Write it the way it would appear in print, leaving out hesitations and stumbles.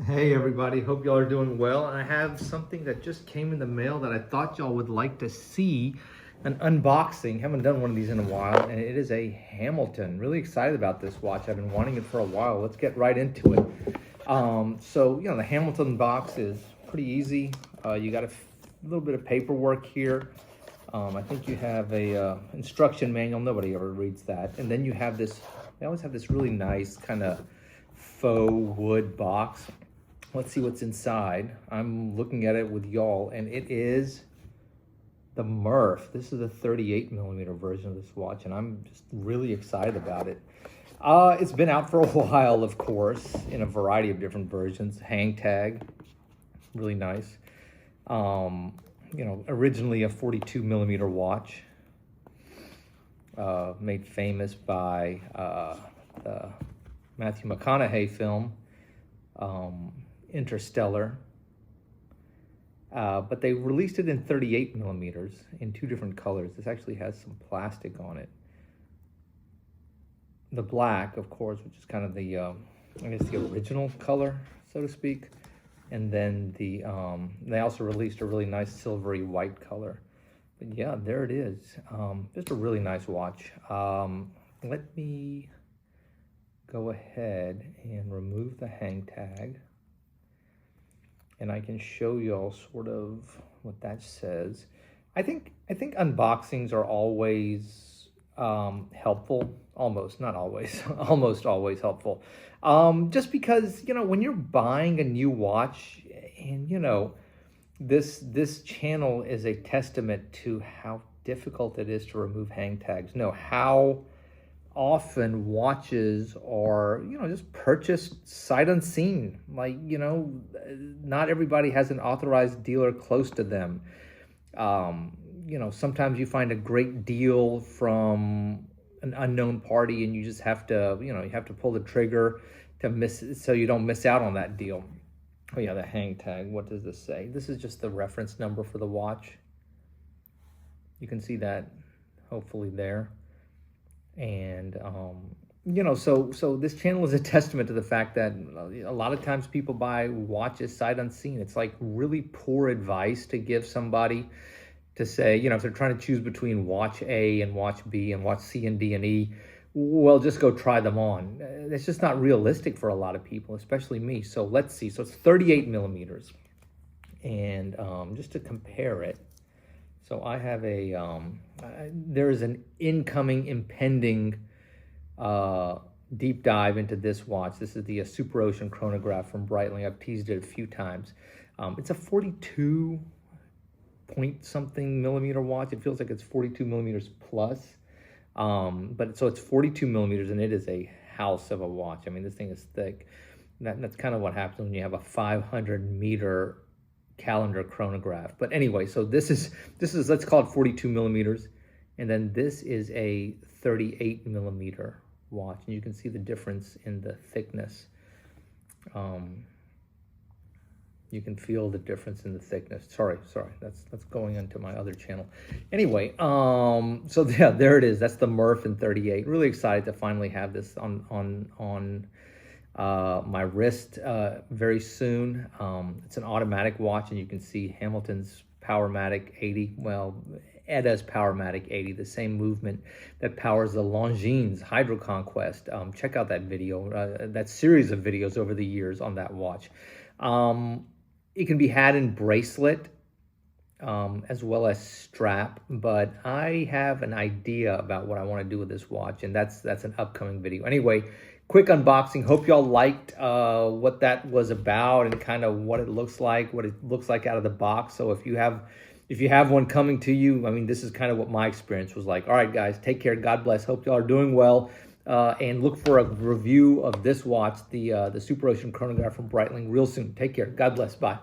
Hey everybody, hope y'all are doing well. And I have something that just came in the mail that I thought y'all would like to see, an unboxing. Haven't done one of these in a while, and it is a Hamilton. Really excited about this watch. I've been wanting it for a while. Let's get right into it. The Hamilton box is pretty easy. You got a little bit of paperwork here. I think you have a instruction manual. Nobody ever reads that. And then you have this, they always have this really nice kind of faux wood box. Let's see what's inside. I'm looking at it with y'all, and it is the Murph. This is a 38mm version of this watch, and I'm just really excited about it. It's been out for a while, of course, in a variety of different versions. Hang tag, really nice. Originally a 42mm watch, made famous by the Matthew McConaughey film, Interstellar, but they released it in 38mm in two different colors. This actually has some plastic on it. The black, of course, which is kind of the, I guess the original color, so to speak. And then they also released a really nice silvery white color. But yeah, there it is. Just a really nice watch. Let me go ahead and remove the hang tag, and I can show you all sort of what that says. I think unboxings are always helpful, almost, not always, almost always helpful. Just because, when you're buying a new watch, and this channel is a testament to how difficult it is to remove hang tags. How often watches are, just purchased sight unseen. Not everybody has an authorized dealer close to them. Sometimes you find a great deal from an unknown party, and you just have to, you have to pull the trigger so you don't miss out on that deal. Oh yeah, the hang tag. What does this say? This is just the reference number for the watch. You can see that hopefully there. And, so this channel is a testament to the fact that a lot of times people buy watches sight unseen. It's like really poor advice to give somebody to say, if they're trying to choose between watch A and watch B and watch C and D and E, well, just go try them on. It's just not realistic for a lot of people, especially me. So let's see. So it's 38mm. And just to compare it, so I have there is an impending deep dive into this watch. This is the Super Ocean chronograph from Breitling. I've teased it a few times. It's a 42 point something millimeter watch. It feels like it's 42mm plus. But so it's 42mm, and it is a house of a watch. I mean, this thing is thick. That's kind of what happens when you have a 500-meter calendar chronograph. But anyway, so this is let's call it 42mm, and then this is a 38mm watch, and you can see the difference in the thickness. You can feel the difference in the thickness. Sorry, that's going into my other channel. Anyway, so yeah, there it is. That's the Murph in 38. Really excited to finally have this on my wrist very soon. It's an automatic watch, and you can see Hamilton's Powermatic 80. Well, Edda's Powermatic 80, the same movement that powers the Longines Hydro Conquest. Check out that video, that series of videos over the years on that watch. It can be had in bracelet as well as strap, but I have an idea about what I want to do with this watch, and that's an upcoming video. Anyway, quick unboxing. Hope y'all liked what that was about and kind of what it looks like out of the box. So if you have one coming to you, I mean, this is kind of what my experience was like. All right, guys, take care. God bless. Hope y'all are doing well. And look for a review of this watch, the Super Ocean chronograph from Breitling, real soon. Take care. God bless. Bye.